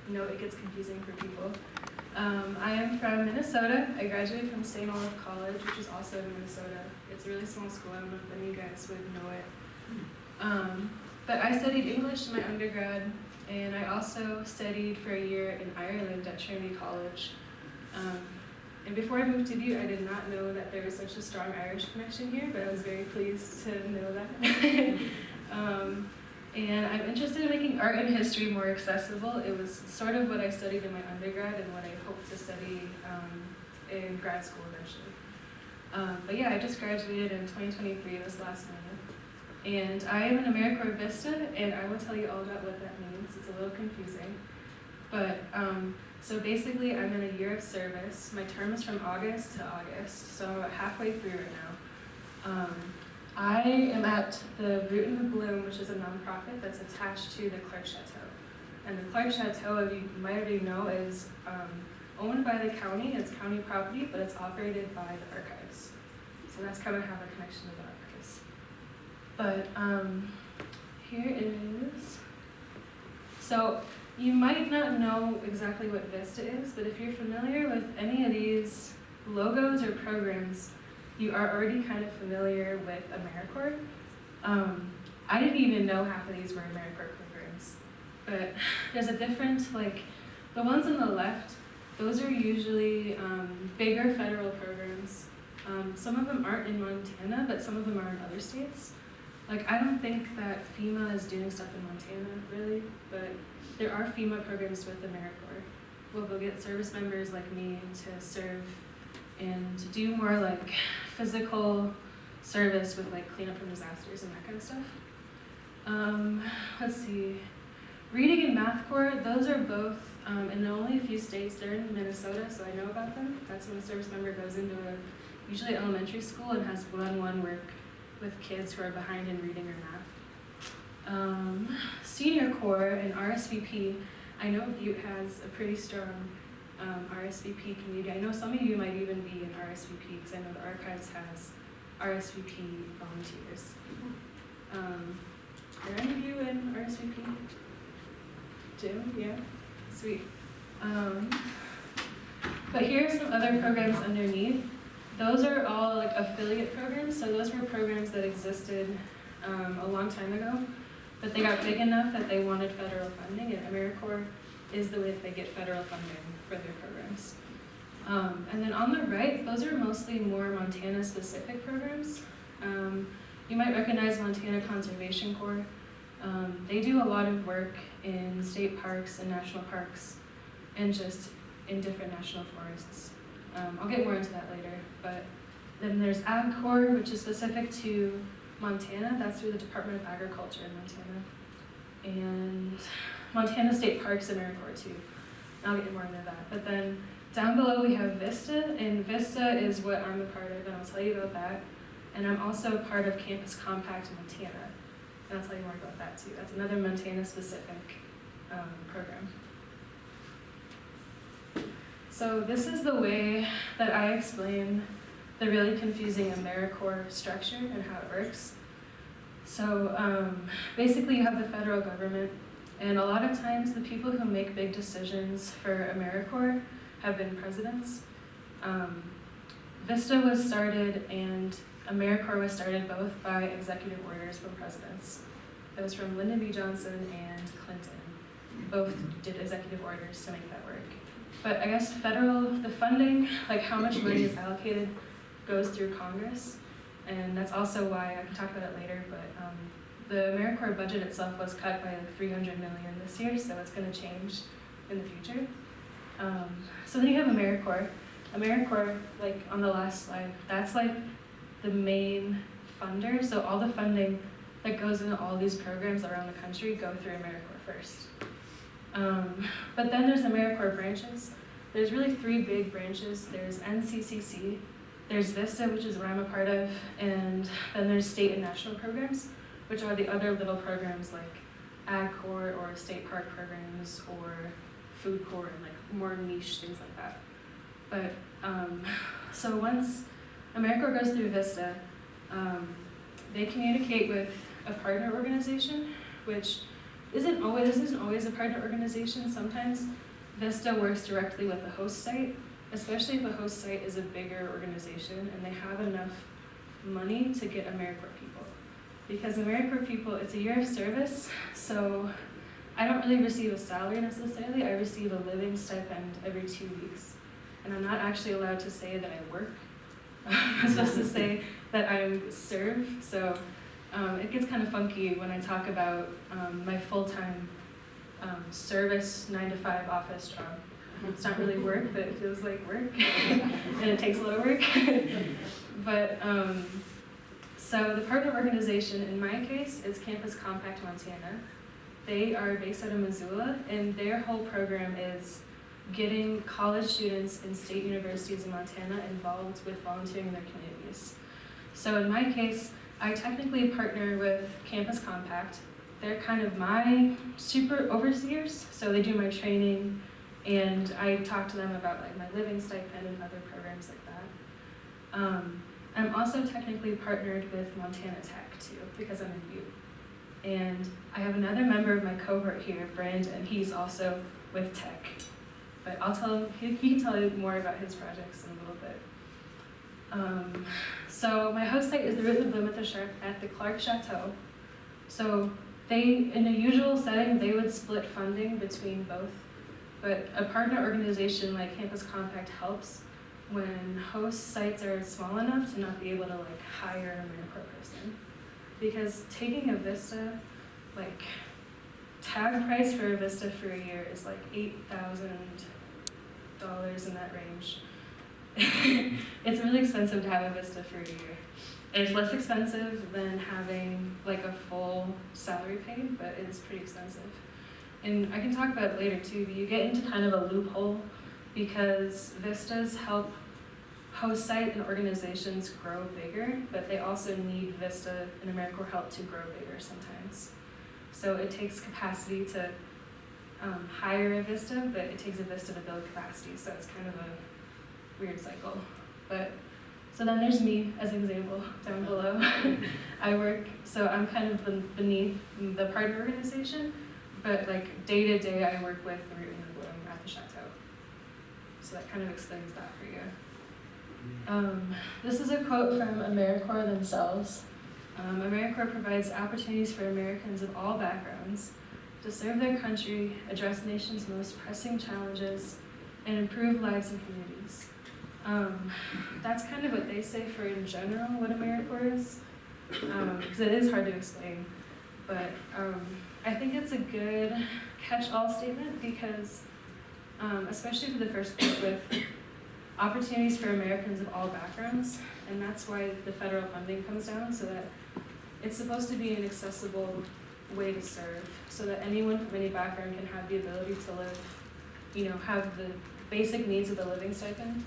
know it gets confusing for people. I am from Minnesota. I graduated from St. Olaf College, which is also in Minnesota. It's a really small school. I don't know if any of you guys would know it. But I studied English in my undergrad, and I also studied for a year in Ireland at Trinity College. And before I moved to Butte, I did not know that there was such a strong Irish connection here, but I was very pleased to know that. And I'm interested in making art and history more accessible. It was sort of what I studied in my undergrad and what I hope to study in grad school eventually. But yeah, I just graduated in 2023, this last May. And I am an AmeriCorps VISTA, and I will tell you all about what that means. It's a little confusing. But so basically, I'm in a year of service. My term is from August to August, so I'm about halfway through right now. I am at the Butte and the Bloom, which is a nonprofit that's attached to the Clark Chateau. And the Clark Chateau, as you might already know, is owned by the county. It's county property, but it's operated by the archives. So that's kind of how the connection to the archives. But here is, so you might not know exactly what VISTA is, but if you're familiar with any of these logos or programs, you are already kind of familiar with AmeriCorps. I didn't even know half of these were AmeriCorps programs, but there's a different, like, the ones on the left, those are usually bigger federal programs. Some of them aren't in Montana, but some of them are in other states. Like, I don't think that FEMA is doing stuff in Montana, really, but there are FEMA programs with AmeriCorps. Well, they'll get service members like me to serve and to do more like physical service with like cleanup from disasters and that kind of stuff. Let's see. Reading and Math Corps, those are both in only a few states. They're in Minnesota, so I know about them. That's when a service member goes into usually elementary school and has one-on-one work with kids who are behind in reading or math. Senior Corps and RSVP, I know Butte has a pretty strong RSVP community. I know some of you might even be in RSVP because I know the archives has RSVP volunteers. Are any of you in RSVP? Jim? Yeah? Sweet. But here are some other programs underneath. Those are all like affiliate programs, so those were programs that existed a long time ago, but they got big enough that they wanted federal funding, and AmeriCorps is the way that they get federal funding for their programs. And then on the right, those are mostly more Montana-specific programs. You might recognize Montana Conservation Corps. They do a lot of work in state parks and national parks, and just in different national forests. I'll get more into that later, but then there's Ag Corps, which is specific to Montana. That's through the Department of Agriculture in Montana. And Montana State Parks AmeriCorps too. I'll get more into that. But then down below we have VISTA, and VISTA is what I'm a part of, and I'll tell you about that. And I'm also part of Campus Compact Montana, and I'll tell you more about that too. That's another Montana-specific program. So this is the way that I explain the really confusing AmeriCorps structure and how it works. So basically you have the federal government, and a lot of times the people who make big decisions for AmeriCorps have been presidents. VISTA was started and AmeriCorps was started both by executive orders from presidents. It was from Lyndon B. Johnson and Clinton. Both did executive orders to make that work. But I guess the funding, like how much money is allocated, goes through Congress. And that's also why, I can talk about it later, but the AmeriCorps budget itself was cut by like $300 million this year, so it's gonna change in the future. So then you have AmeriCorps. AmeriCorps, like on the last slide, that's like the main funder. So all the funding that goes into all these programs around the country go through AmeriCorps first. But then there's AmeriCorps branches. There's really three big branches. There's NCCC, there's VISTA, which is what I'm a part of, and then there's state and national programs, which are the other little programs like Ag Corps or state park programs or food corps and like more niche things like that. But so once AmeriCorps goes through VISTA, they communicate with a partner organization, which isn't always a partner organization. Sometimes VISTA works directly with the host site, especially if the host site is a bigger organization and they have enough money to get AmeriCorps people. Because AmeriCorps people, it's a year of service, so I don't really receive a salary necessarily. I receive a living stipend every 2 weeks. And I'm not actually allowed to say that I work. I'm supposed to say that I serve, so it gets kind of funky when I talk about my full-time service 9-to-5 office job. It's not really work, but it feels like work, and it takes a lot of work. But so the partner organization, in my case, is Campus Compact Montana. They are based out of Missoula, and their whole program is getting college students in state universities in Montana involved with volunteering in their communities. So in my case, I technically partner with Campus Compact. They're kind of my super overseers, so they do my training, and I talk to them about like my living stipend and other programs like that. I'm also technically partnered with Montana Tech too, because I'm in Butte. And I have another member of my cohort here, Brandon. He's also with Tech. But he can tell you more about his projects in a little bit. So my host site is the Root of Bloom at the Clark Chateau. So in a usual setting, they would split funding between both. But a partner organization like Campus Compact helps when host sites are small enough to not be able to like hire an AmeriCorps person. Because taking a VISTA, like tag price for a VISTA for a year is like $8,000 in that range. It's really expensive to have a VISTA for a year. It's less expensive than having like a full salary paid, but it is pretty expensive. And I can talk about it later too, but you get into kind of a loophole because VISTAs help host site and organizations grow bigger, but they also need VISTA and AmeriCorps help to grow bigger sometimes. So it takes capacity to hire a VISTA, but it takes a VISTA to build capacity, so it's kind of a weird cycle. But so then there's me as an example down below. I'm kind of beneath the partner organization, but like day to day I work with the Root and the Bloom at the Chateau. So that kind of explains that for you. This is a quote from AmeriCorps themselves. AmeriCorps provides opportunities for Americans of all backgrounds to serve their country, address the nation's most pressing challenges, and improve lives and communities. That's kind of what they say for in general what AmeriCorps is, because it is hard to explain. But I think it's a good catch-all statement because, especially for the first quote with opportunities for Americans of all backgrounds, and that's why the federal funding comes down, so that it's supposed to be an accessible way to serve, so that anyone from any background can have the ability to live, have the basic needs of the living stipend,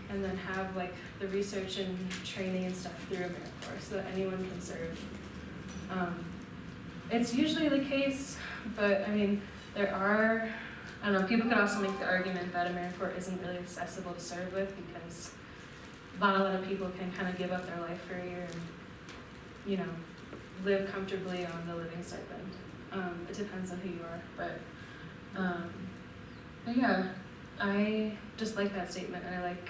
and then have like the research and training and stuff through AmeriCorps, so that anyone can serve. It's usually the case, but I mean, people could also make the argument that AmeriCorps isn't really accessible to serve with because not a lot of people can kind of give up their life for a year and, live comfortably on the living stipend. It depends on who you are, but yeah, I just like that statement, and I like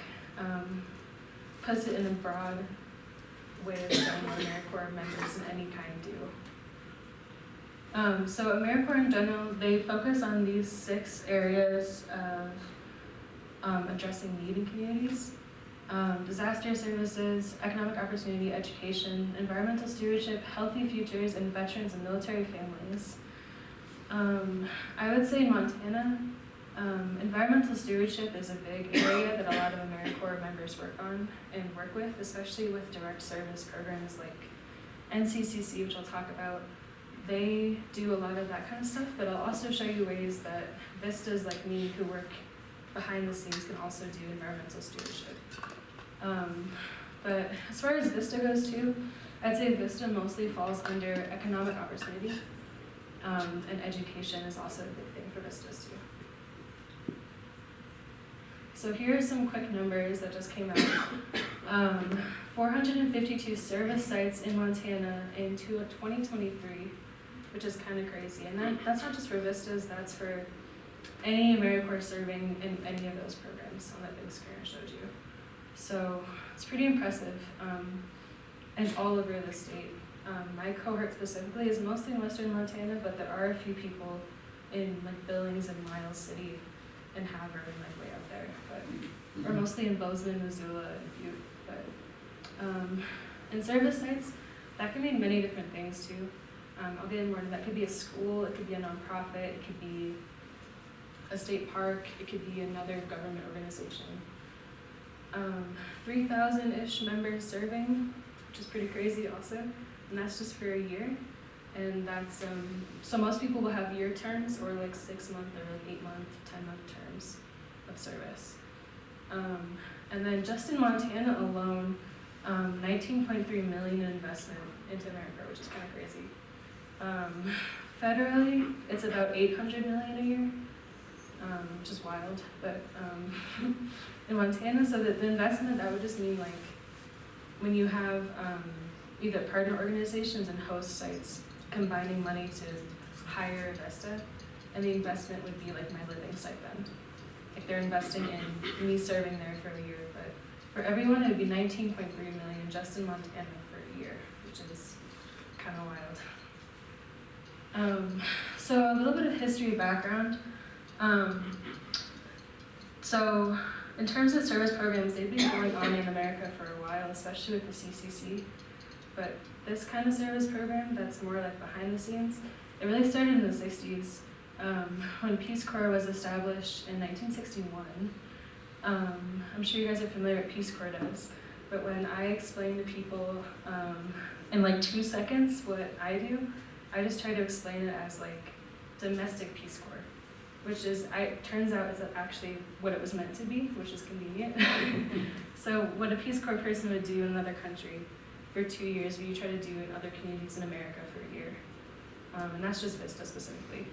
puts it in a broad way of saying what AmeriCorps members in any kind do. So AmeriCorps in general, they focus on these 6 areas of addressing need in communities. Disaster services, economic opportunity, education, environmental stewardship, healthy futures, and veterans and military families. I would say in Montana, environmental stewardship is a big area that a lot of AmeriCorps members work on and work with, especially with direct service programs like NCCC, which I'll talk about. They do a lot of that kind of stuff, but I'll also show you ways that VISTAs like me who work behind the scenes can also do environmental stewardship. But as far as VISTA goes too, I'd say VISTA mostly falls under economic opportunity, and education is also a big thing for VISTAs too. So here are some quick numbers that just came out. 452 service sites in Montana in 2023 which is kind of crazy. And that's not just for VISTAs, that's for any AmeriCorps serving in any of those programs on that big screen I showed you. So it's pretty impressive, and it's all over the state. My cohort specifically is mostly in western Montana, but there are a few people in like Billings and Miles City and Havre and like way out there, but or mostly in Bozeman, Missoula, and Butte. But in service sites, that can mean many different things too. I'll get in more into that. It could be a school, it could be a nonprofit, it could be a state park, it could be another government organization. 3,000-ish members serving, which is pretty crazy also, and that's just for a year. And that's, so most people will have year terms or like 6-month or like 8-month, 10-month terms of service. And then just in Montana alone, 19.3 million in investment into AmeriCorps, which is kind of crazy. Federally, it's about 800 million a year, which is wild, but in Montana, so that the investment, that would just mean like when you have either partner organizations and host sites combining money to hire a VISTA, and the investment would be like my living stipend. Like they're investing in me serving there for a year, but for everyone it would be 19.3 million just in Montana for a year, which is kind of wild. So a little bit of history background. So in terms of service programs, they've been going on in America for a while, especially with the CCC. But this kind of service program that's more like behind the scenes, it really started in the 60s when Peace Corps was established in 1961. I'm sure you guys are familiar with what Peace Corps does, but when I explain to people in like 2 seconds what I do, I just try to explain it as like domestic Peace Corps, which is, turns out it's actually what it was meant to be, which is convenient. So what a Peace Corps person would do in another country for 2 years, what you try to do in other communities in America for a year. And that's just VISTA specifically.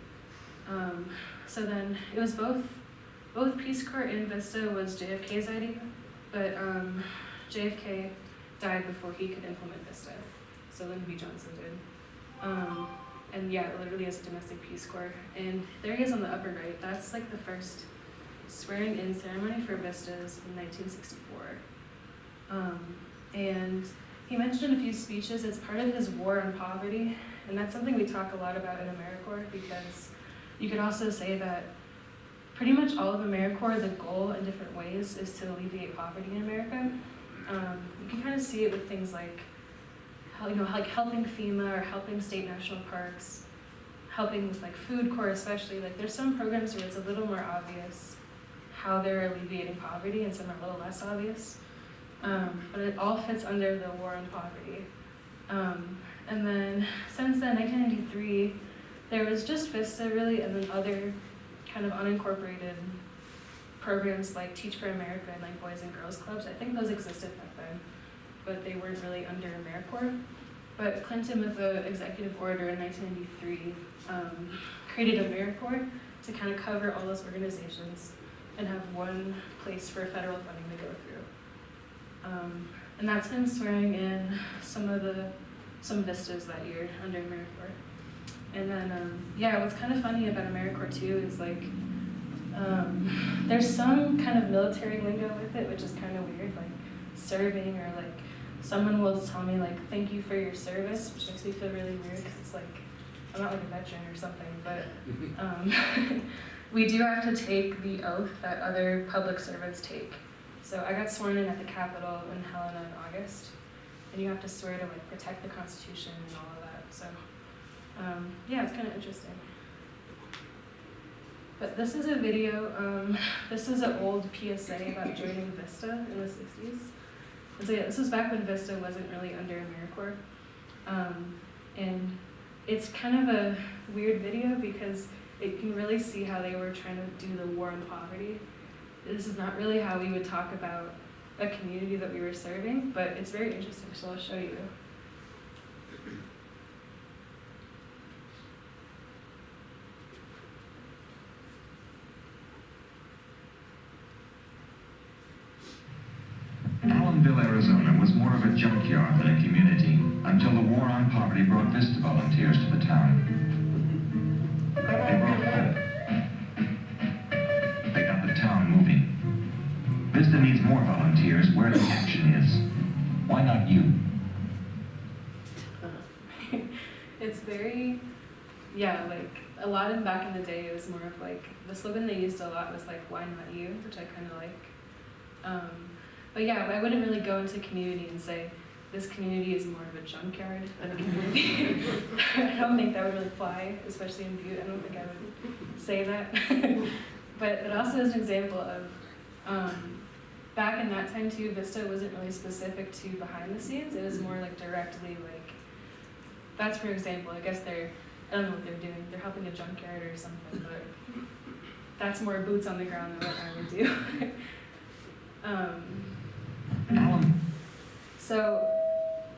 So then it was both Peace Corps and VISTA was JFK's idea, but JFK died before he could implement VISTA, so Lyndon B. Johnson did. And yeah, it literally is a domestic Peace Corps. And there he is on the upper right. That's like the first swearing in ceremony for VISTAs in 1964. And he mentioned in a few speeches, it's part of his war on poverty. And that's something we talk a lot about in AmeriCorps, because you could also say that pretty much all of AmeriCorps, the goal in different ways is to alleviate poverty in America. You can kind of see it with things like, like helping FEMA or helping state national parks, helping with like Food Corps especially. Like there's some programs where it's a little more obvious how they're alleviating poverty and some are a little less obvious. But it all fits under the war on poverty. And then since then, 1993, there was just VISTA really, and then other kind of unincorporated programs like Teach for America and like Boys and Girls Clubs. I think those existed back then, but they weren't really under AmeriCorps. But Clinton, with the executive order in 1993, created AmeriCorps to kind of cover all those organizations and have one place for federal funding to go through. And that's him swearing in some VISTAs that year under AmeriCorps. And then, yeah, what's kind of funny about AmeriCorps too is like, there's some kind of military lingo with it, which is kind of weird, like serving, or like someone will tell me like, thank you for your service, which makes me feel really weird because it's like, I'm not like a veteran or something, but we do have to take the oath that other public servants take. So I got sworn in at the Capitol in Helena in August, and you have to swear to like protect the Constitution and all of that. So yeah, it's kind of interesting. But this is a video. This is an old PSA about joining VISTA in the 60s. And so yeah, this was back when VISTA wasn't really under AmeriCorps. And it's kind of a weird video because you can really see how they were trying to do the war on poverty. This is not really how we would talk about a community that we were serving, but it's very interesting, so I'll show you. An alumni Allenville, Arizona was more of a junkyard than a community until the war on poverty brought VISTA volunteers to the town. They brought hope. They got the town moving. VISTA needs more volunteers where the action is. Why not you? It's very, yeah, like a lot of back in the day, it was more of like, the slogan they used a lot was like, why not you, which I kind of like. But yeah, I wouldn't really go into community and say, this community is more of a junkyard than a community. I don't think that would really fly, especially in Butte. I don't think I would say that. But it also is an example of, back in that time too, VISTA wasn't really specific to behind the scenes. It was more like directly like, that's for example, I guess I don't know what they're doing. They're helping a junkyard or something, but that's more boots on the ground than what I would do. So,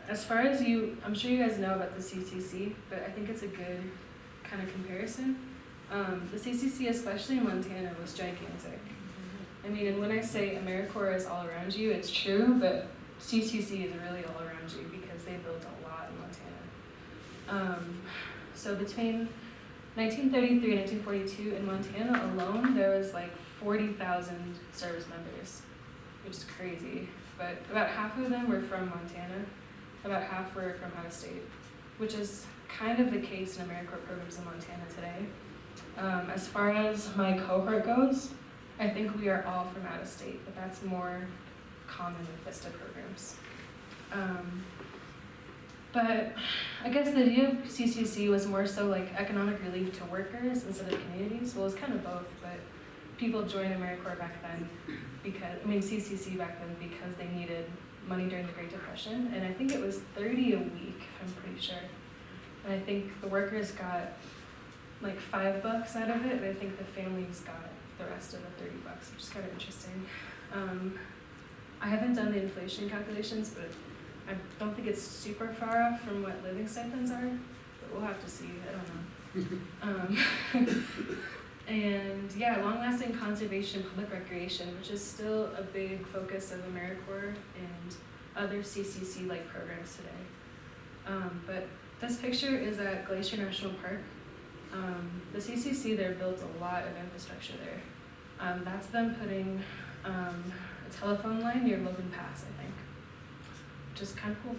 as far as I'm sure you guys know about the CCC, but I think it's a good kind of comparison. The CCC, especially in Montana, was gigantic. I mean, and when I say AmeriCorps is all around you, it's true, but CCC is really all around you because they built a lot in Montana. So between 1933 and 1942 in Montana alone, there was like 40,000 service members, which is crazy. But about half of them were from Montana, about half were from out of state, which is kind of the case in AmeriCorps programs in Montana today. As far as my cohort goes, I think we are all from out of state, but that's more common with VISTA programs. But I guess the idea of CCC was more so like economic relief to workers instead of communities. Well, it was kind of both, but people joined AmeriCorps back then CCC back then because they needed money during the Great Depression, and I think it was $30 a week, I'm pretty sure. And I think the workers got like $5 out of it, and I think the families got the rest of the $30, which is kind of interesting. I haven't done the inflation calculations, but I don't think it's super far off from what living stipends are, but we'll have to see, I don't know. And yeah, long-lasting conservation, public recreation, which is still a big focus of AmeriCorps and other CCC-like programs today. But this picture is at Glacier National Park. The CCC there built a lot of infrastructure there. That's them putting a telephone line near Logan Pass, I think, which is kind of cool.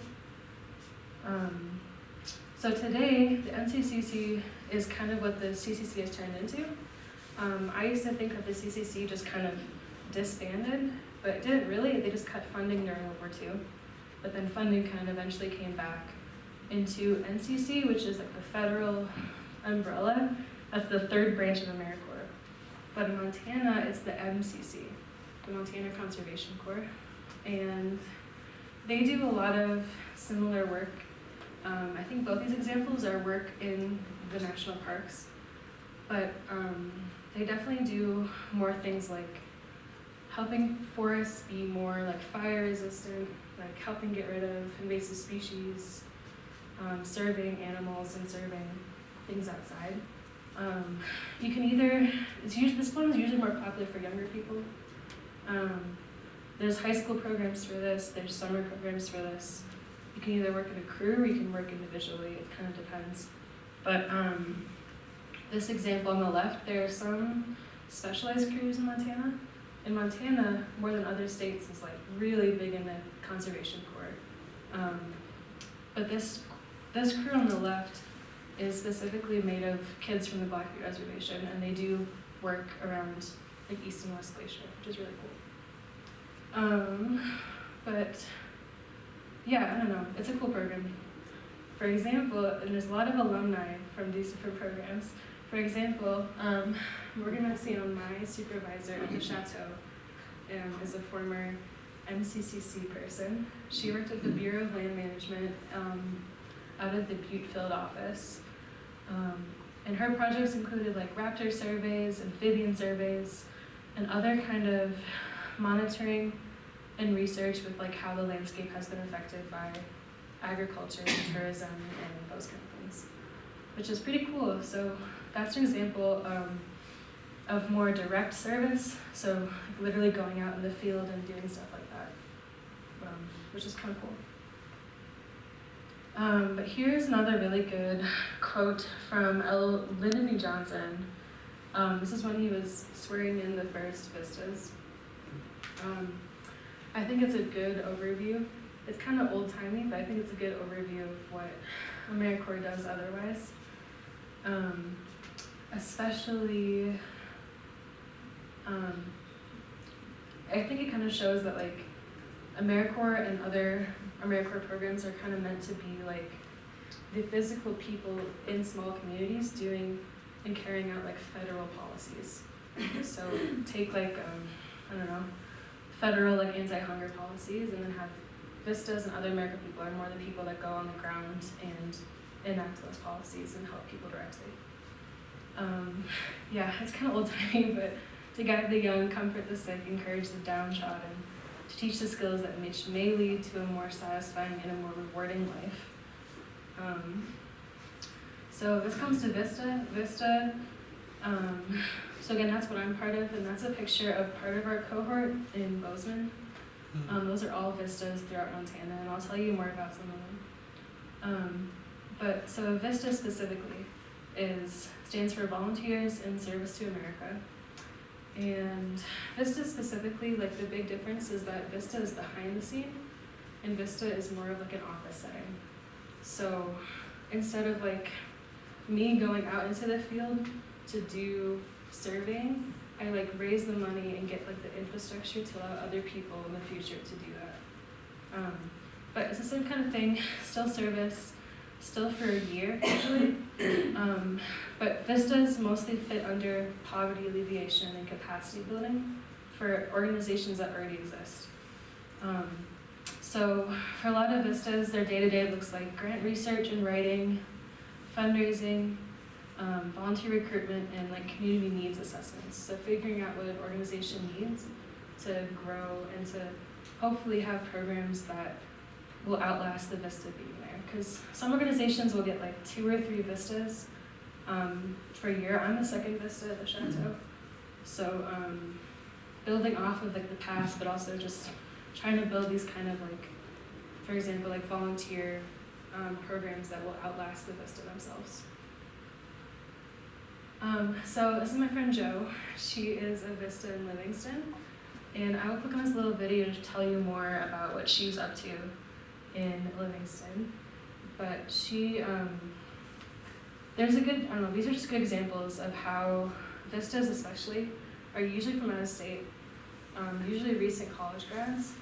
So today, the NCCC is kind of what the CCC has turned into. I used to think that the CCC just kind of disbanded, but it didn't really. They just cut funding during World War II. But then funding kind of eventually came back into NCC, which is like the federal umbrella. That's the third branch of AmeriCorps. But in Montana, it's the MCC, the Montana Conservation Corps. And they do a lot of similar work. I think both these examples are work in the national parks, but they definitely do more things like helping forests be more like fire resistant, like helping get rid of invasive species, serving animals and serving things outside. You can either, this one is usually more popular for younger people. There's high school programs for this, there's summer programs for this. You can either work in a crew or you can work individually, it kind of depends. But this example on the left, there are some specialized crews in Montana. In Montana, more than other states, is like really big in the conservation corps. But this crew on the left is specifically made of kids from the Blackfeet Reservation, and they do work around like East and West Glacier, which is really cool. But yeah, I don't know, it's a cool program. For example, and there's a lot of alumni from these different programs. For example, we're gonna see on my supervisor at the Chateau is a former MCCC person. She worked at the Bureau of Land Management out of the Butte field office. And her projects included like raptor surveys, amphibian surveys, and other kind of monitoring and research with like how the landscape has been affected by agriculture and tourism and those kind of things, which is pretty cool. So that's an example of more direct service, so like literally going out in the field and doing stuff like that. which is kind of cool. But here's another really good quote from Lyndon Johnson. This is when he was swearing in the first vistas. I think it's a good overview. It's kind of old-timey, but I think it's a good overview of what AmeriCorps does otherwise. Especially, I think it kind of shows that like AmeriCorps and other AmeriCorps programs are kind of meant to be like the physical people in small communities doing and carrying out like federal policies. So take like, I don't know, federal like anti-hunger policies, and then have VISTAs and other AmeriCorps people are more the people that go on the ground and enact those policies and help people directly. Yeah, it's kind of old-timey, but to guide the young, comfort the sick, encourage the downtrodden, to teach the skills that which may lead to a more satisfying and a more rewarding life. So this comes to VISTA. So again, that's what I'm part of, and that's a picture of part of our cohort in Bozeman. Those are all VISTAs throughout Montana, and I'll tell you more about some of them. But so VISTA specifically stands for Volunteers in Service to America. And VISTA specifically, like the big difference is that VISTA is behind the scene, and VISTA is more of like an office setting. So instead of like me going out into the field to do surveying, I like raise the money and get like the infrastructure to allow other people in the future to do that. But it's the same kind of thing, still service, still for a year usually. But VISTAs mostly fit under poverty alleviation and capacity building for organizations that already exist. So for a lot of VISTAs, their day-to-day looks like grant research and writing, fundraising, volunteer recruitment, and like community needs assessments. So figuring out what an organization needs to grow and to hopefully have programs that will outlast the VISTA being there. Because some organizations will get like 2 or 3 VISTAs for a year. I'm the second VISTA at the Chateau. So building off of like the past, but also just trying to build these kind of like, for example, like volunteer programs that will outlast the VISTA themselves. So this is my friend Jo. She is a VISTA in Livingston, and I will click on this little video to tell you more about what she's up to in Livingston. But she, there's a good, I don't know, these are just good examples of how VISTAs especially are usually from out of state, usually recent college grads,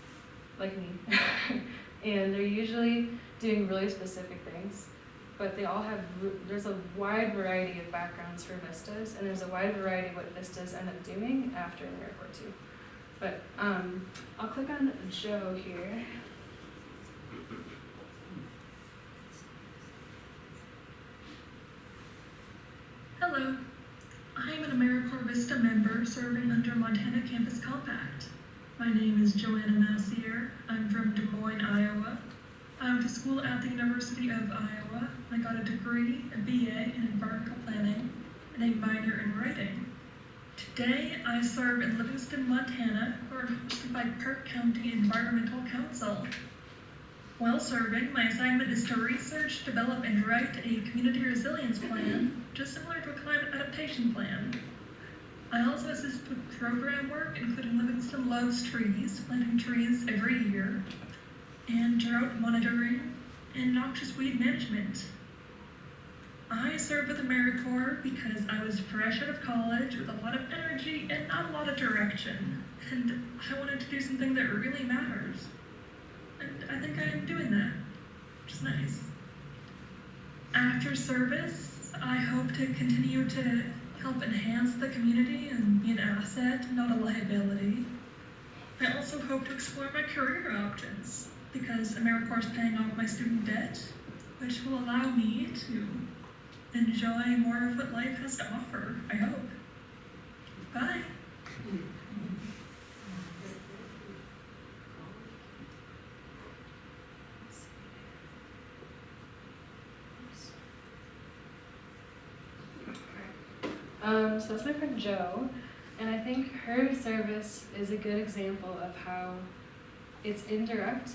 like me, and they're usually doing really specific things. But they all have, there's a wide variety of backgrounds for VISTAs, and there's a wide variety of what VISTAs end up doing after AmeriCorps too. But I'll click on Jo here. Hello, I am an AmeriCorps VISTA member serving under Montana Campus Compact. My name is Joanna Massier. I'm from Des Moines, Iowa. I went to school at the University of Iowa. I got a degree, a BA in environmental planning, and a minor in writing. Today, I serve in Livingston, Montana, where I'm hosted by Park County Environmental Council. While serving, my assignment is to research, develop, and write a community resilience plan, just similar to a climate adaptation plan. I also assist with program work, including Livingston Loves Trees, planting trees every year, and drought monitoring, and noxious weed management. I serve with AmeriCorps because I was fresh out of college with a lot of energy and not a lot of direction, and I wanted to do something that really matters. And I think I am doing that, which is nice. After service, I hope to continue to help enhance the community and be an asset, not a liability. I also hope to explore my career options, because AmeriCorps is paying off my student debt, which will allow me to enjoy more of what life has to offer, I hope. Bye. So that's my friend Jo, and I think her service is a good example of how it's indirect.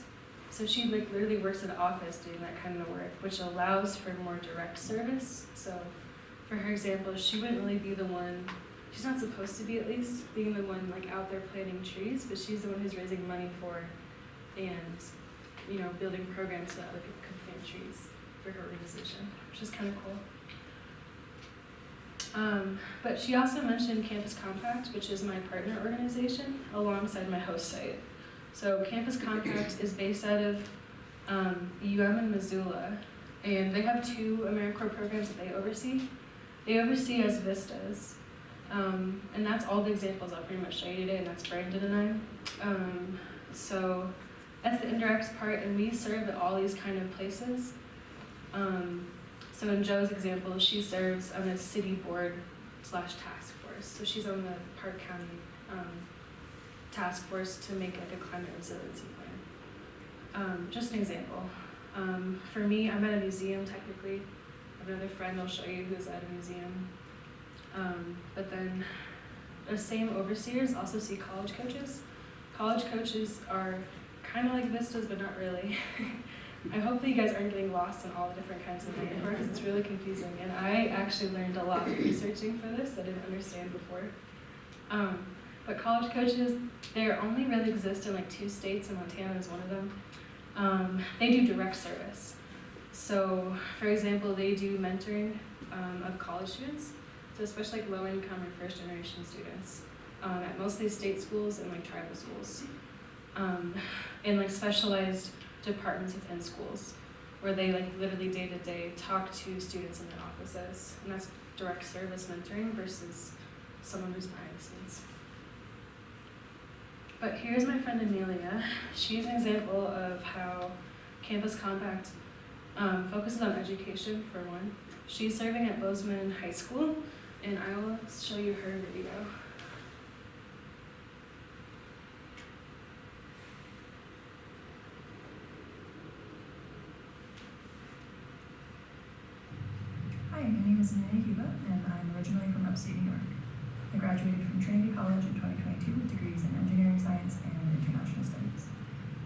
So she like literally works in an office doing that kind of work, which allows for more direct service. So for her example, she wouldn't really be the one, she's not supposed to be at least, being the one like out there planting trees, but she's the one who's raising money for and, you know, building programs so that other people can plant trees for her organization, which is kind of cool. But she also mentioned Campus Compact, which is my partner organization, alongside my host site. So Campus Compact is based out of UM in Missoula, and they have 2 AmeriCorps programs that they oversee. They oversee as VISTAs, and that's all the examples I'll pretty much show you today, and that's Brandon and I. So that's the indirect part, and we serve at all these kind of places. So in Joe's example, she serves on a city board / task force. So she's on the Park County task force to make like a climate resiliency plan. Just an example. For me, I'm at a museum technically. I have another friend I'll show you who's at a museum. But then the same overseers also see college coaches. College coaches are kind of like VISTAs, but not really. I hope that you guys aren't getting lost in all the different kinds of AmeriCorps because it's really confusing. And I actually learned a lot researching for this that I didn't understand before. But college coaches, they only really exist in like 2 states, and Montana is one of them. They do direct service. So, for example, they do mentoring of college students, so especially like low-income or first-generation students at mostly state schools and like tribal schools, and like specialized departments within schools, where they like literally day-to-day talk to students in their offices, and that's direct service mentoring versus someone who's behind the scenes. But here's my friend Amelia. She's an example of how Campus Compact focuses on education, for one. She's serving at Bozeman High School, and I will show you her video. Hi, my name is Amelia Cuba, and I'm originally from upstate New York. I graduated from Trinity College in 2022 with degrees in engineering science and international studies.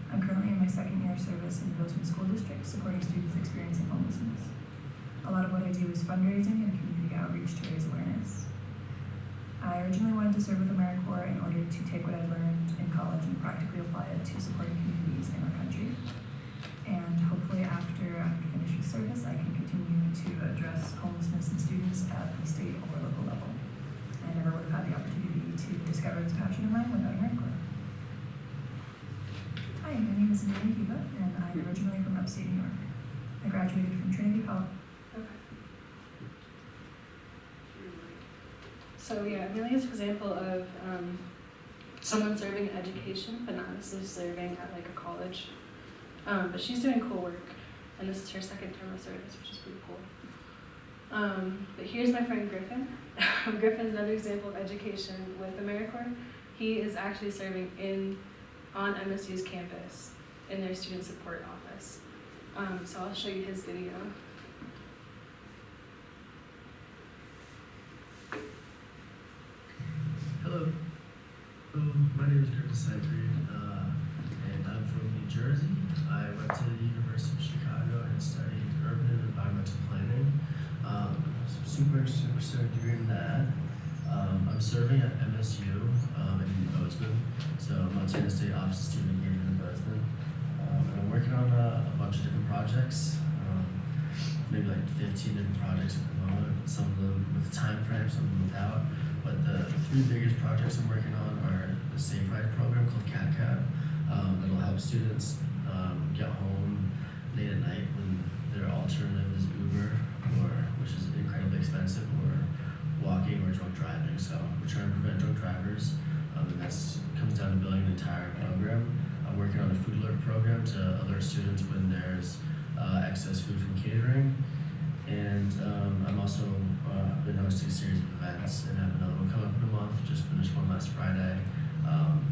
I'm currently in my 2nd year of service in the Bozeman School District, supporting students experiencing homelessness. A lot of what I do is fundraising and community outreach to raise awareness. I originally wanted to serve with AmeriCorps in order to take what I've learned in college and practically apply it to supporting communities in our country. And hopefully after I'm finished with service, I can continue to address homelessness in students at the state or local level. I never would have had the opportunity to discover this passion of mine without AmeriCorps. Hi, my name is Amelia Cuba, and I'm originally from upstate New York. I graduated from Trinity College. Okay. So yeah, Amelia's an example of someone serving in education, but not necessarily serving at like a college. But she's doing cool work, and this is her 2nd term of service, which is pretty cool. But here's my friend Griffin. Griffin's another example of education with AmeriCorps. He is actually serving on MSU's campus in their student support office. So I'll show you his video. Hello. My name is Griffin Seifried, and I'm from New Jersey. I went to the University of Chicago and studied urban and environmental planning. Super interested in pursuing a degree in that. I'm serving at MSU in Bozeman, so Montana State Office of Student Engagement in Bozeman. And I'm working on a bunch of different projects, maybe like 15 different projects at the moment, some of them with a time frame, some of them without. But the 3 biggest projects I'm working on are the Safe Ride program called CAT that'll help students get home late at night when their alternative is Uber, which is incredibly expensive, or walking or drunk driving. So we're trying to prevent drunk drivers, and that comes down to building an entire program. I'm working on a food alert program to alert students when there's excess food from catering. And I'm also been hosting a series of events, and have another one coming up in a month. Just finished one last Friday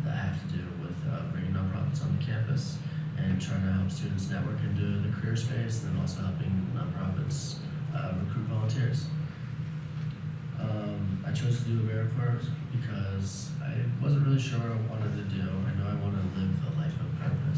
that have to do with bringing nonprofits on the campus and trying to help students network into the career space, and then also helping nonprofits recruit volunteers. I chose to do AmeriCorps because I wasn't really sure what I wanted to do. I know I want to live a life of purpose.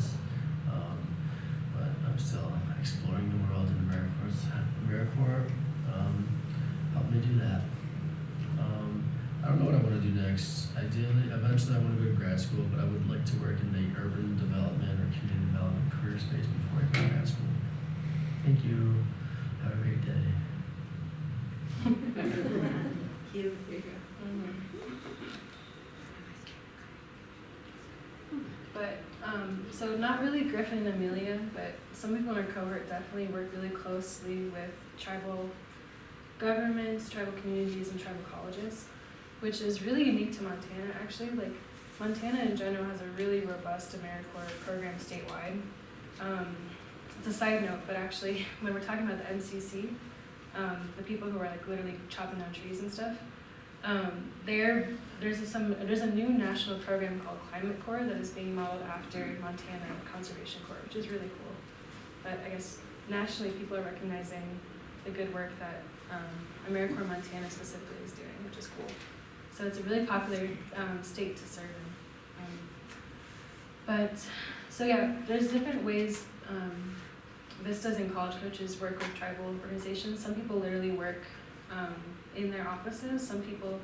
eventually I want to go to grad school, but I would like to work in the urban development or community development career space before I go to grad school. Thank you. Have a great day. Cute. But, so not really Griffin and Amelia, but some people in our cohort definitely work really closely with tribal governments, tribal communities, and tribal colleges, which is really unique to Montana, actually. Like, Montana in general has a really robust AmeriCorps program statewide. It's a side note, but actually, when we're talking about the MCC, the people who are like literally chopping down trees and stuff, there's a new national program called Climate Corps that is being modeled after Montana Conservation Corps, which is really cool. But I guess nationally, people are recognizing the good work that AmeriCorps Montana specifically is doing, which is cool. So it's a really popular state to serve in. So yeah, there's different ways VISTAs and college coaches work with tribal organizations. Some people literally work in their offices. Some people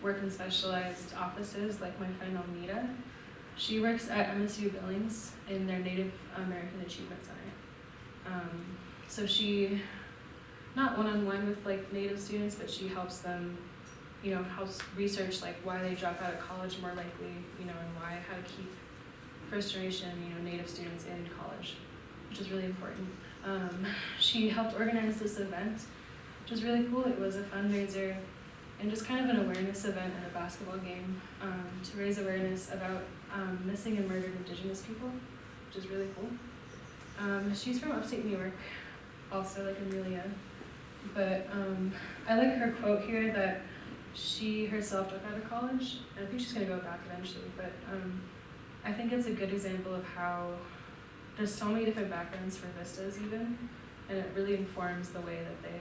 work in specialized offices, like my friend Almeda. She works at MSU Billings in their Native American Achievement Center. So she, not one-on-one with like Native students, but she helps them, helps research like why they drop out of college more likely, and how to keep first-generation, Native students in college, which is really important. She helped organize this event, which was really cool. It was a fundraiser and just kind of an awareness event at a basketball game to raise awareness about missing and murdered Indigenous people, which is really cool. She's from upstate New York, also like Amelia. But I like her quote here that she herself dropped out of college, and I think she's going to go back eventually, but I think it's a good example of how there's so many different backgrounds for VISTAs even, and it really informs the way that they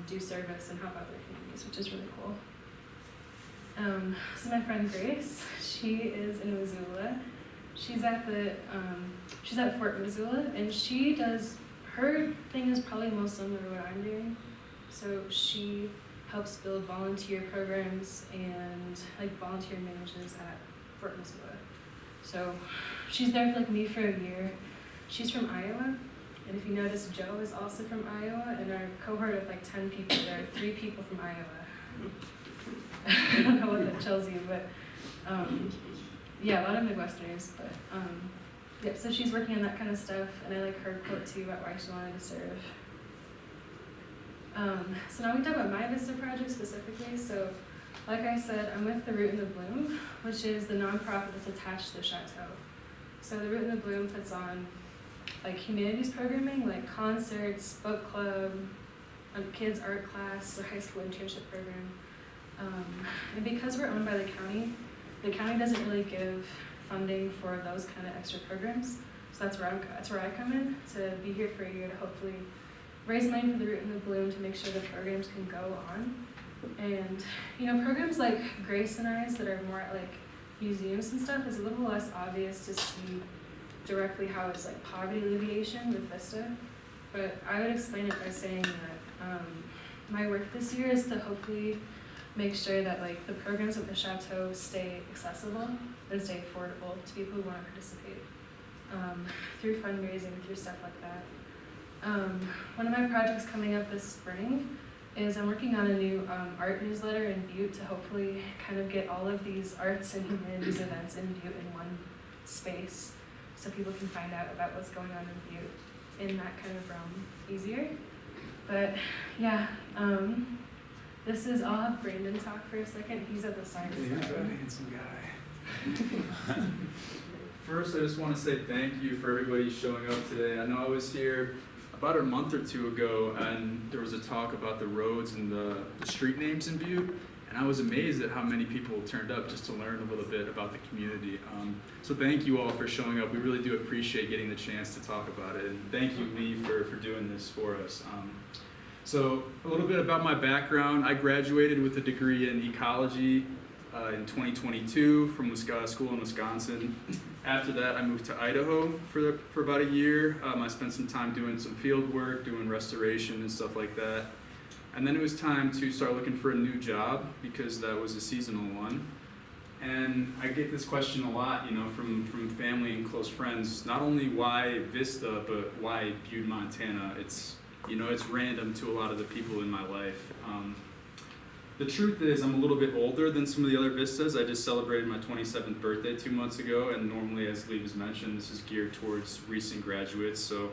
do service and help out their communities, which is really cool. This is my friend Grace. She is in Missoula. She's at Fort Missoula, and her thing is probably most similar to what I'm doing. So she helps build volunteer programs and like volunteer manages at Fort Missoula. So she's there like me for a year. She's from Iowa, and if you notice, Joe is also from Iowa. In our cohort of like 10 people, there are 3 people from Iowa. I don't know what that tells you, but yeah, a lot of Midwesterners. But yeah, so she's working on that kind of stuff, and I like her quote too about why she wanted to serve. So now we talk about my VISTA project specifically. So like I said, I'm with the Root and the Bloom, which is the nonprofit that's attached to the Chateau. So the Root and the Bloom puts on like humanities programming, like concerts, book club, kids art class, a high school internship program. And because we're owned by the county doesn't really give funding for those kind of extra programs. So that's where I come in, to be here for a year to hopefully raise money for the Root and the Bloom to make sure the programs can go on. And programs like Grace and I's that are more at like museums and stuff is a little less obvious to see directly how it's like poverty alleviation with VISTA. But I would explain it by saying that my work this year is to hopefully make sure that like the programs at the Chateau stay accessible and stay affordable to people who want to participate through fundraising, through stuff like that. One of my projects coming up this spring is I'm working on a new art newsletter in Butte to hopefully kind of get all of these arts and humanities events in Butte in one space so people can find out about what's going on in Butte in that kind of realm easier. But yeah, I'll have Brandon talk for a second. He's at the science He's lab. a handsome guy. First, I just want to say thank you for everybody showing up today. I know I was here about a month or 2 ago, and there was a talk about the roads and the street names in Butte, and I was amazed at how many people turned up just to learn a little bit about the community. So thank you all for showing up. We really do appreciate getting the chance to talk about it, and thank you, Lee, for doing this for us. So a little bit about my background. I graduated with a degree in ecology in 2022 from school in Wisconsin. After that, I moved to Idaho for about a year. I spent some time doing some field work, doing restoration and stuff like that. And then it was time to start looking for a new job because that was a seasonal one. And I get this question a lot, you know, from family and close friends. Not only why Vista, but why Butte, Montana. It's, you know, it's random to a lot of the people in my life. The truth is, I'm a little bit older than some of the other Vistas. I just celebrated my 27th birthday 2 months ago, and normally, as Liv has mentioned, this is geared towards recent graduates. So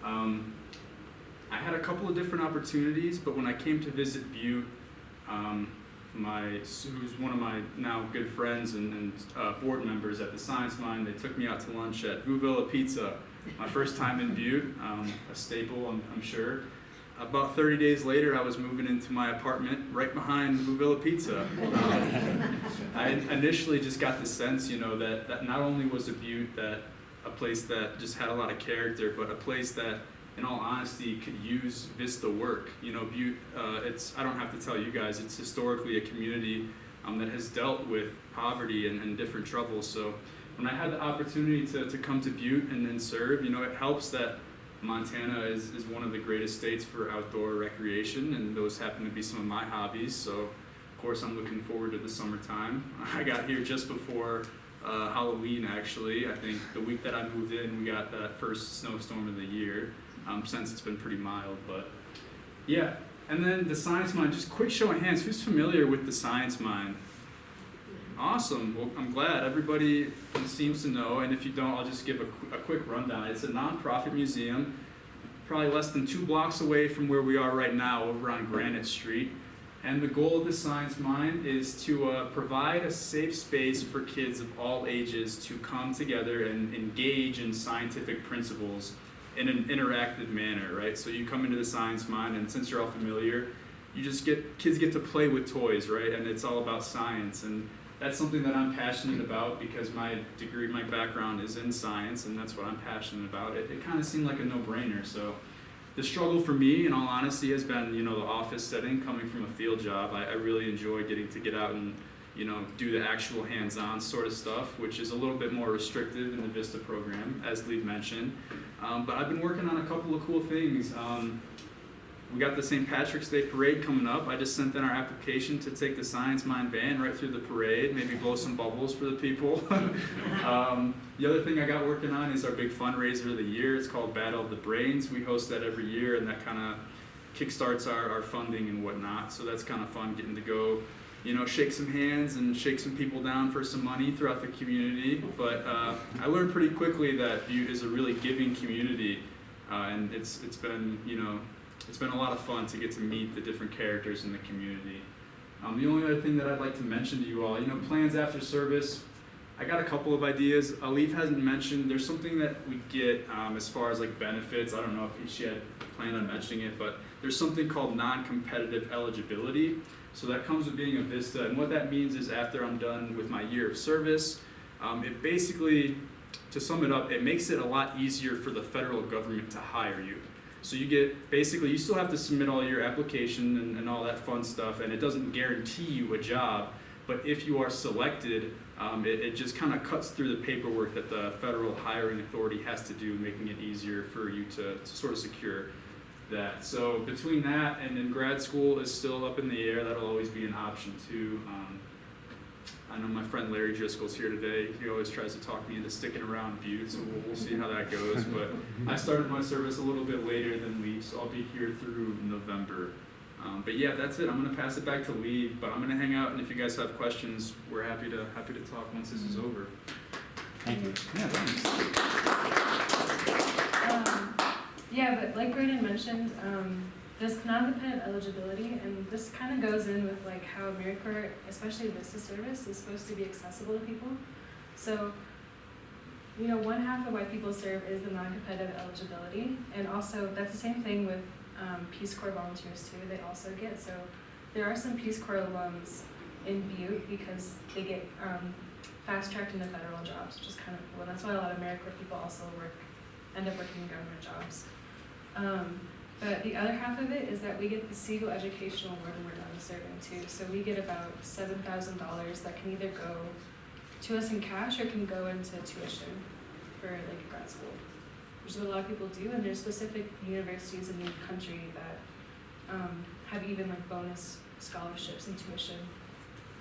I had a couple of different opportunities, but when I came to visit Butte, who's one of my now good friends and board members at the Science Mine, they took me out to lunch at Vuvilla Pizza. My first time in Butte, a staple, I'm sure. About 30 days later, I was moving into my apartment right behind Vuvilla Pizza. I initially just got the sense, you know, that not only was a Butte a place that just had a lot of character, but a place that, in all honesty, could use Vista work. You know, Butte, I don't have to tell you guys, it's historically a community that has dealt with poverty and different troubles. So when I had the opportunity to come to Butte and serve, you know, it helps that Montana is one of the greatest states for outdoor recreation, and those happen to be some of my hobbies. So, of course, I'm looking forward to the summertime. I got here just before Halloween, actually. I think the week that I moved in, we got that first snowstorm of the year. Since it's been pretty mild, but yeah. And then the Science Mine, just quick show of hands, who's familiar with the Science Mine? Awesome, well, I'm glad everybody seems to know, and if you don't, I'll just give a quick rundown. It's a nonprofit museum, probably less than 2 blocks away from where we are right now, over on Granite Street. And the goal of the Science Mine is to provide a safe space for kids of all ages to come together and engage in scientific principles in an interactive manner, right? So you come into the Science Mine, and since you're all familiar, kids get to play with toys, right? And it's all about science, and that's something that I'm passionate about because my background is in science, and that's what I'm passionate about. It kind of seemed like a no-brainer. So the struggle for me, in all honesty, has been, you know, the office setting, coming from a field job. I really enjoy getting to get out and, you know, do the actual hands-on sort of stuff, which is a little bit more restrictive in the VISTA program, as Liv mentioned. But I've been working on a couple of cool things. We got the St. Patrick's Day Parade coming up. I just sent in our application to take the Science Mine van right through the parade, maybe blow some bubbles for the people. The other thing I got working on is our big fundraiser of the year. It's called Battle of the Brains. We host that every year, and that kind of kickstarts our funding and whatnot. So that's kind of fun, getting to go, you know, shake some hands and shake some people down for some money throughout the community. But I learned pretty quickly that Butte is a really giving community, and it's been, you know, it's been a lot of fun to get to meet the different characters in the community. The only other thing that I'd like to mention to you all, you know, plans after service. I got a couple of ideas. Liv hasn't mentioned, there's something that we get as far as like benefits. I don't know if she had planned on mentioning it, but there's something called non-competitive eligibility. So that comes with being a VISTA, and what that means is after I'm done with my year of service, it basically, to sum it up, it makes it a lot easier for the federal government to hire you. So you get, basically, you still have to submit all your application and all that fun stuff, and it doesn't guarantee you a job, but if you are selected, it just kind of cuts through the paperwork that the federal hiring authority has to do, making it easier for you to sort of secure that. So between that and then grad school is still up in the air. That'll always be an option too. I know my friend Larry Driscoll's here today. He always tries to talk me into sticking around Butte, so we'll see how that goes. But I started my service a little bit later than Liv, so I'll be here through November. But yeah, that's it. I'm going to pass it back to Liv, but I'm going to hang out, and if you guys have questions, we're happy to talk once this is over. Thank you. Yeah, thanks. Yeah, but like Graydon mentioned, there's non-dependent eligibility, and this kind of goes in with like how AmeriCorps, especially VISTA service, is supposed to be accessible to people. So, you know, 1/2 of why people serve is the non-competitive eligibility, and also that's the same thing with Peace Corps volunteers too. They also get, so there are some Peace Corps alums in Butte because they get fast-tracked into federal jobs, which is kind of cool. And that's why a lot of AmeriCorps people also end up working in government jobs. But the other half of it is that we get the Siegel Educational Award when we're done serving too. So we get about $7,000 that can either go to us in cash or can go into tuition for like grad school, which is what a lot of people do. And there's specific universities in the country that have even like bonus scholarships and tuition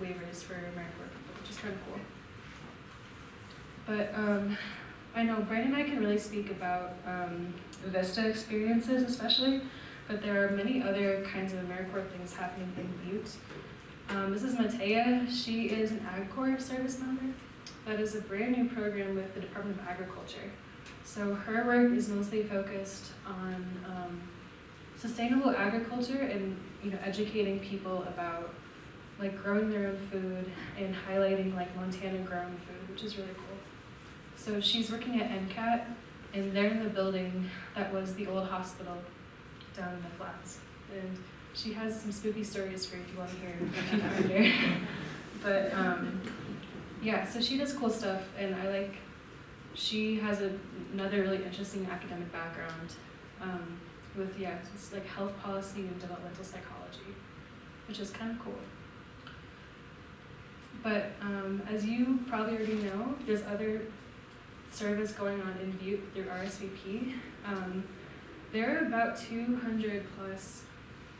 waivers for AmeriCorps people. which is kind of cool. But I know Brandon and I can really speak about VISTA experiences especially, but there are many other kinds of AmeriCorps things happening in Butte. This is Matea. She is an AgCorps service member. That is a brand new program with the Department of Agriculture. So her work is mostly focused on sustainable agriculture and educating people about like growing their own food and highlighting like Montana grown food, which is really cool. So she's working at MCAT, and they're in the building that was the old hospital down in the flats. And she has some spooky stories for you if you want to hear if you find her. But yeah, so she does cool stuff, and she has another really interesting academic background with it's like health policy and developmental psychology, which is kind of cool. But as you probably already know, there's other service going on in Butte through RSVP. There are about 200 plus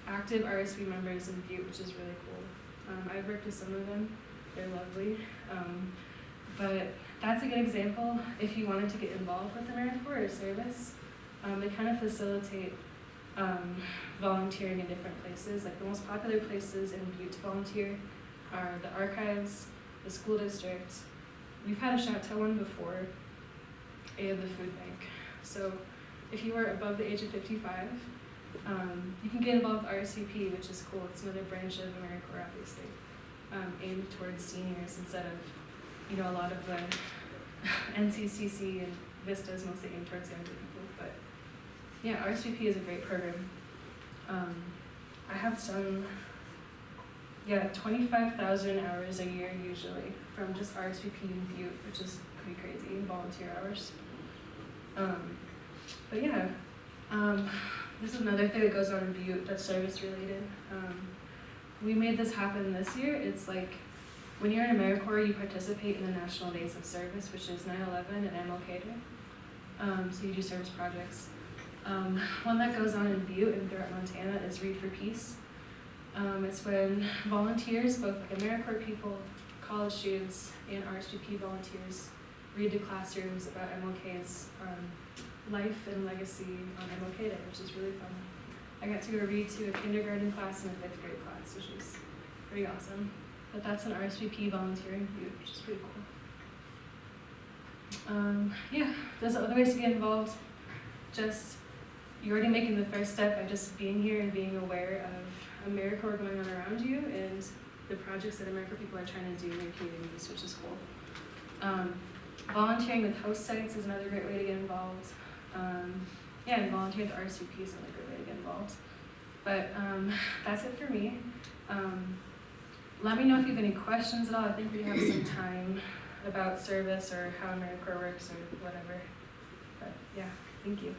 active RSV members in Butte, which is really cool. I've worked with some of them. They're lovely. But that's a good example if you wanted to get involved with AmeriCorps or service. They kind of facilitate volunteering in different places. Like the most popular places in Butte to volunteer are the archives, the school district. We've had a chateau one before, and the food bank. So if you are above the age of 55, you can get involved with RSVP, which is cool. It's another branch of AmeriCorps, obviously, aimed towards seniors instead of, a lot of the NCCC and VISTA is mostly aimed towards younger people. But yeah, RSVP is a great program. I have 25,000 hours a year usually from just RSVP in Butte, which is pretty crazy, volunteer hours. But yeah, this is another thing that goes on in Butte that's service related. We made this happen this year. It's like when you're in AmeriCorps, you participate in the National Days of Service, which is 9/11 and MLK Day. So you do service projects. One that goes on in Butte and throughout Montana is Read for Peace. It's when volunteers, both like AmeriCorps people, college students, and RSVP volunteers read to classrooms about MLK's life and legacy on MLK Day, which is really fun. I got to read to a kindergarten class and a 5th grade class, which was pretty awesome. But that's an RSVP volunteering Butte, which is pretty cool. Yeah, there's other ways to get involved. You're already making the first step by just being here and being aware of AmeriCorps going on around you and the projects that AmeriCorps people are trying to do in their communities, which is cool. Volunteering with host sites is another great way to get involved. And volunteering with RSVP is another great way to get involved. But that's it for me. Let me know if you have any questions at all. I think we have some time about service or how AmeriCorps works or whatever. But yeah, thank you.